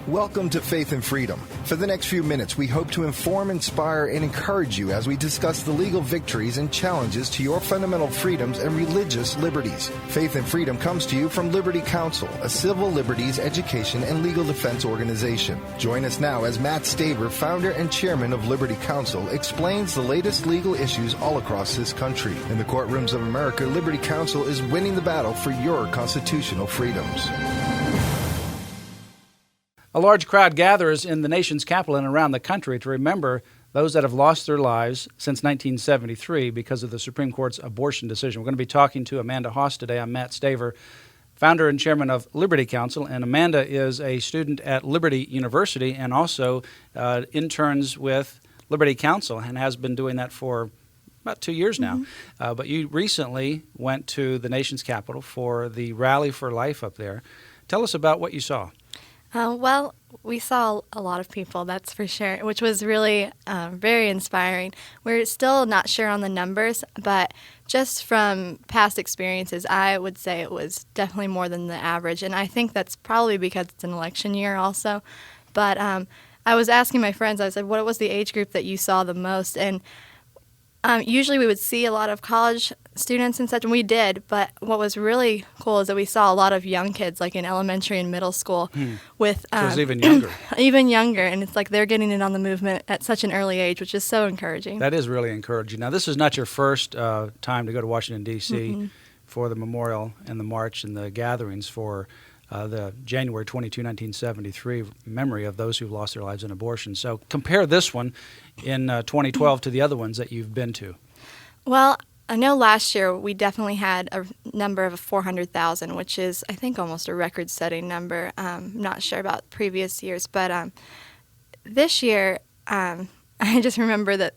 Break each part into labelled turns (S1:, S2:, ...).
S1: Welcome to Faith and Freedom. For the next few minutes, we hope to inform, inspire, and encourage you as we discuss the legal victories and challenges to your fundamental freedoms and religious liberties. Faith and Freedom comes to you from Liberty Counsel, a civil liberties, education, and legal defense organization. Join us now as Matt Staver, founder and chairman of Liberty Counsel, explains the latest legal issues all across this country. In the courtrooms of America, Liberty Counsel is winning the battle for your constitutional freedoms.
S2: A large crowd gathers in the nation's capital and around the country to remember those that have lost their lives since 1973 because of the Supreme Court's abortion decision. We're going to be talking to Amanda Hos today. I'm Matt Staver, founder and chairman of Liberty Counsel, and Amanda is a student at Liberty University and also interns with Liberty Counsel and has been doing that for about 2 years now. But you recently went to the nation's capital for the Rally for Life up there. Tell us about what you saw.
S3: Well, we saw a lot of people, that's for sure, which was really very inspiring. We're still not sure on the numbers, but just from past experiences, I would say it was definitely more than the average. And I think that's probably because it's an election year also. But I was asking my friends, I said, what was the age group that you saw the most? And usually we would see a lot of college students and such, and we did, but what was really cool is that we saw a lot of young kids, like in elementary and middle school, with
S2: So it was even younger.
S3: even younger, and it's like they're getting in on the movement at such an early age, which is so encouraging.
S2: That is really encouraging. Now, this is not your first time to go to Washington, D.C. for the memorial and the march and the gatherings for the January 22, 1973 memory of those who lost their lives in abortion. So compare this one in 2012 to the other ones that you've been to.
S3: Well, I know last year we definitely had a number of 400,000, which is, I think, almost a record-setting number. Not sure about previous years, but this year I just remember that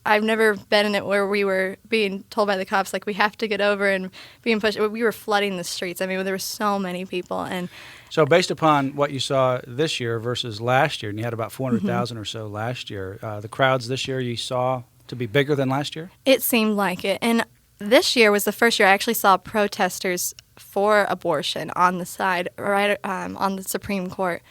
S3: I've never been in it where we were being told by the cops, like, we have to get over and being pushed. We were flooding the streets. I mean, there were so many people. And
S2: so based upon what you saw this year versus last year, and you had about 400,000 or so last year, the crowds this year you saw to be bigger than last year?
S3: It seemed like it. And this year was the first year I actually saw protesters for abortion on the side, right on the Supreme Court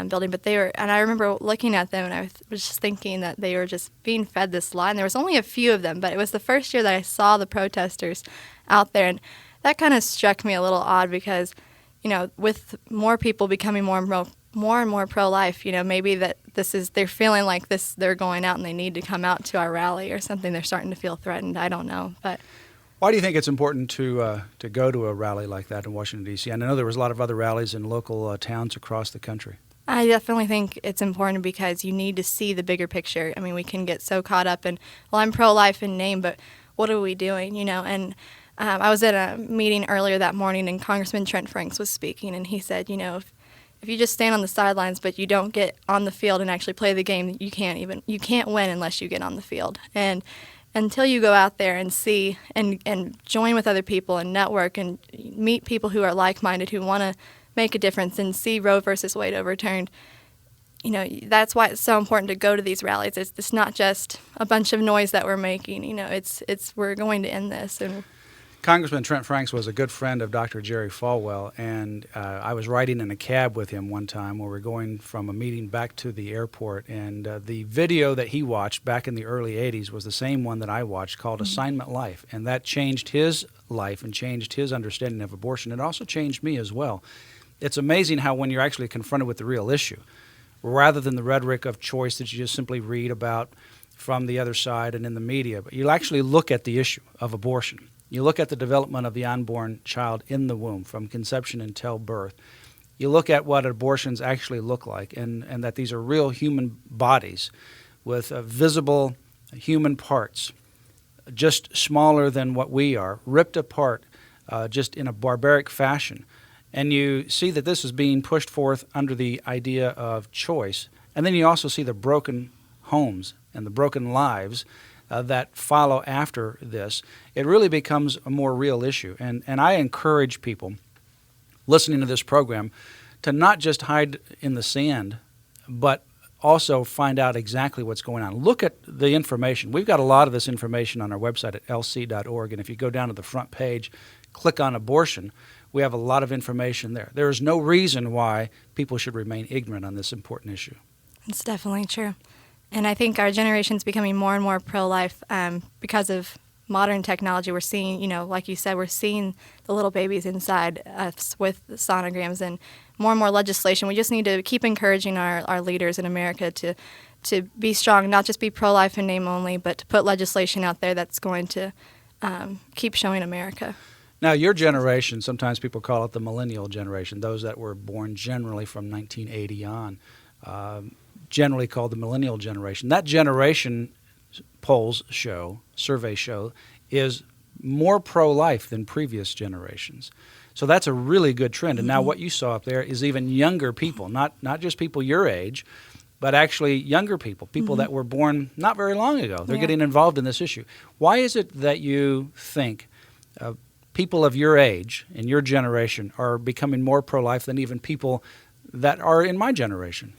S3: building. But and I remember looking at them and I was just thinking that they were just being fed this lie. And there was only a few of them, but it was the first year that I saw the protesters out there. And that kind of struck me a little odd because, you know, with more people becoming more and more pro-life, you know, maybe that they're feeling like they're going out and they need to come out to our rally or something. They're starting to feel threatened. I don't know, but
S2: why do you think it's important to go to a rally like that in Washington, D.C.? I know there was a lot of other rallies in local towns across the country.
S3: I definitely think it's important because you need to see the bigger picture. I mean, we can get so caught up in, well, I'm pro-life in name, but what are we doing, you know? And I was at a meeting earlier that morning and Congressman Trent was speaking, and he said, you know, if you just stand on the sidelines but you don't get on the field and actually play the game, you can't win unless you get on the field. And until you go out there and see and join with other people and network and meet people who are like-minded, who want to make a difference and see Roe versus Wade overturned, you know, that's why it's so important to go to these rallies. It's not just a bunch of noise that we're making. You know, it's we're going to end this. And
S2: Congressman Trent was a good friend of Dr. Jerry Falwell, and I was riding in a cab with him one time where we were going from a meeting back to the airport, and the video that he watched back in the early 80s was the same one that I watched called Assignment Life, and that changed his life and changed his understanding of abortion. It also changed me as well. It's amazing how when you're actually confronted with the real issue, rather than the rhetoric of choice that you just simply read about from the other side and in the media, but you'll actually look at the issue of abortion. You look at the development of the unborn child in the womb from conception until birth. You look at what abortions actually look like and that these are real human bodies with visible human parts, just smaller than what we are, ripped apart just in a barbaric fashion. And you see that this is being pushed forth under the idea of choice. And then you also see the broken homes and the broken lives that follow after this. It really becomes a more real issue. And I encourage people listening to this program to not just hide in the sand, but also find out exactly what's going on. Look at the information. We've got a lot of this information on our website at lc.org. And if you go down to the front page, click on abortion, We have a lot of information there. There is no reason why people should remain ignorant on this important issue.
S3: It's definitely true. And I think our generation's becoming more and more pro-life because of modern technology. We're seeing, like you said, we're seeing the little babies inside us with sonograms and more legislation. We just need to keep encouraging our leaders in America to be strong, not just be pro-life in name only, but to put legislation out there that's going to keep showing America.
S2: Now, your generation, sometimes people call it the Millennial Generation, those that were born generally from 1980 on, generally called the Millennial Generation. That generation, polls show, surveys show, is more pro-life than previous generations. So that's a really good trend. And now what you saw up there is even younger people, not just people your age, but actually younger people that were born not very long ago. They're getting involved in this issue. Why is it that you think people of your age and your generation are becoming more pro-life than even people that are in my generation?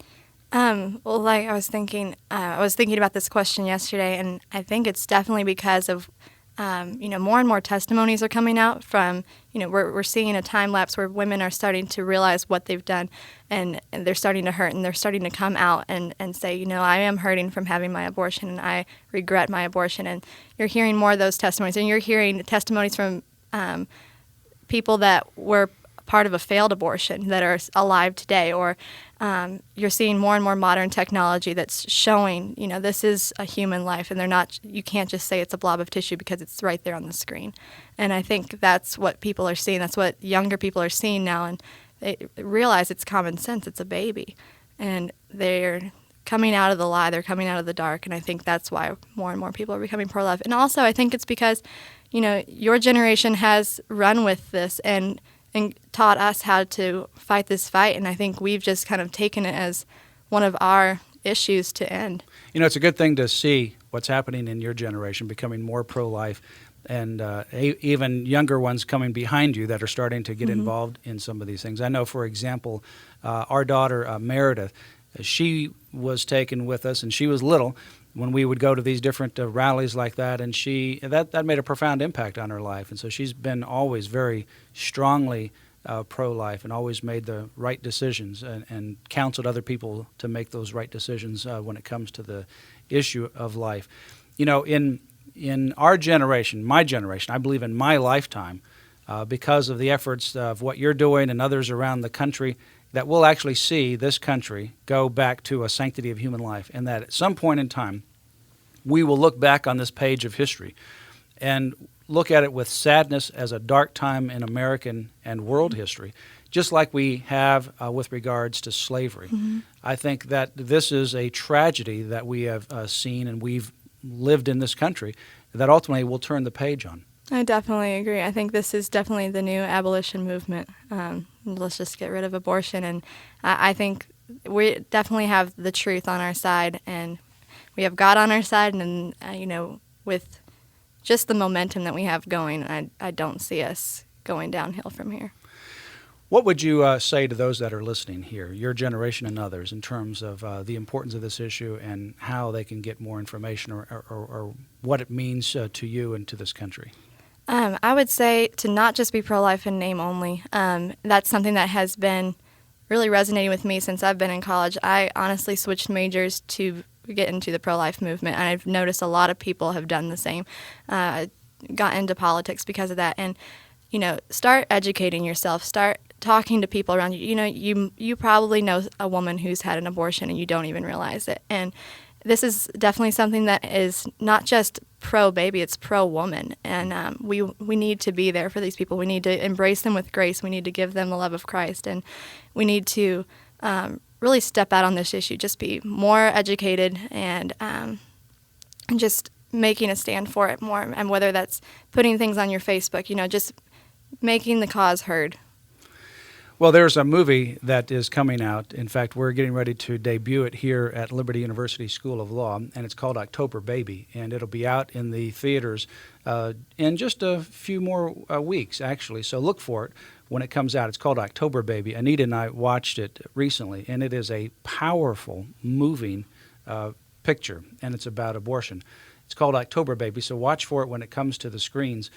S3: Well, like I was thinking about this question yesterday, and I think it's definitely because of, more and more testimonies are coming out from, we're seeing a time lapse where women are starting to realize what they've done, and they're starting to hurt, and they're starting to come out and say, I am hurting from having my abortion, and I regret my abortion. And you're hearing more of those testimonies, and you're hearing testimonies from people that were part of a failed abortion that are alive today, or you're seeing more and more modern technology that's showing, this is a human life, and you can't just say it's a blob of tissue because it's right there on the screen. And I think that's what people are seeing. That's what younger people are seeing now, and they realize it's common sense. It's a baby, and they're coming out of the lie. They're coming out of the dark, and I think that's why more and more people are becoming pro-life. And also, I think it's because, your generation has run with this and taught us how to fight this fight, and I think we've just kind of taken it as one of our issues to end.
S2: It's a good thing to see what's happening in your generation, becoming more pro-life, and even younger ones coming behind you that are starting to get involved in some of these things. I know, for example, our daughter, Meredith, she was taken with us, and she was little when we would go to these different rallies like that, and that made a profound impact on her life. And so she's been always very strongly pro-life and always made the right decisions and counseled other people to make those right decisions when it comes to the issue of life. In our generation, my generation, I believe in my lifetime, because of the efforts of what you're doing and others around the country, that we'll actually see this country go back to a sanctity of human life, and that at some point in time, we will look back on this page of history and look at it with sadness as a dark time in American and world history, just like we have with regards to slavery. I think that this is a tragedy that we have seen and we've lived in this country that ultimately we'll turn the page on.
S3: I definitely agree. I think this is definitely the new abolition movement. Let's just get rid of abortion. And I think we definitely have the truth on our side, and we have God on our side. And, with just the momentum that we have going, I don't see us going downhill from here.
S2: What would you say to those that are listening here, your generation and others, in terms of the importance of this issue and how they can get more information or what it means to you and to this country?
S3: I would say to not just be pro-life in name only. That's something that has been really resonating with me since I've been in college. I honestly switched majors to get into the pro-life movement, and I've noticed a lot of people have done the same. Got into politics because of that. And, start educating yourself. Start talking to people around you. You probably know a woman who's had an abortion and you don't even realize it. And this is definitely something that is not just pro-baby, it's pro-woman. And we need to be there for these people. We need to embrace them with grace. We need to give them the love of Christ. And we need to really step out on this issue, just be more educated and just making a stand for it more. And whether that's putting things on your Facebook, just making the cause heard.
S2: Well, there's a movie that is coming out. In fact, we're getting ready to debut it here at Liberty University School of Law, and it's called October Baby, and it'll be out in the theaters in just a few more weeks, actually. So look for it when it comes out. It's called October Baby. Anita and I watched it recently, and it is a powerful, moving picture, and it's about abortion. It's called October Baby, so watch for it when it comes to the screens.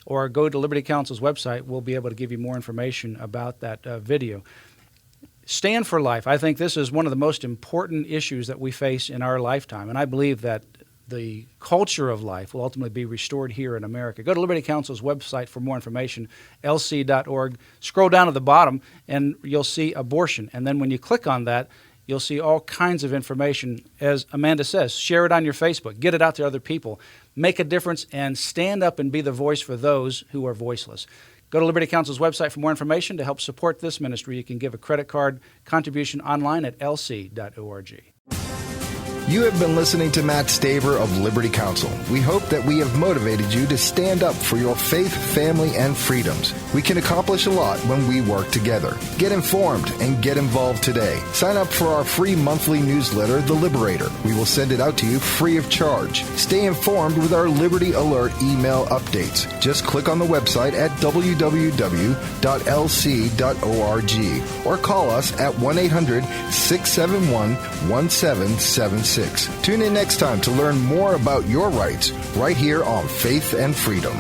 S2: or go to Liberty Counsel's website. We'll be able to give you more information about that video. Stand for life. I think this is one of the most important issues that we face in our lifetime, and I believe that the culture of life will ultimately be restored here in America. Go to Liberty Counsel's website for more information, lc.org. Scroll down to the bottom, and you'll see abortion. And then when you click on that, you'll see all kinds of information. As Amanda says, share it on your Facebook. Get it out to other people. Make a difference and stand up and be the voice for those who are voiceless. Go to Liberty Counsel's website for more information. To help support this ministry, you can give a credit card contribution online at lc.org.
S1: You have been listening to Matt Staver of Liberty Counsel. We hope that we have motivated you to stand up for your faith, family, and freedoms. We can accomplish a lot when we work together. Get informed and get involved today. Sign up for our free monthly newsletter, The Liberator. We will send it out to you free of charge. Stay informed with our Liberty Alert email updates. Just click on the website at www.lc.org or call us at 1-800-671-1776. Tune in next time to learn more about your rights right here on Faith and Freedom.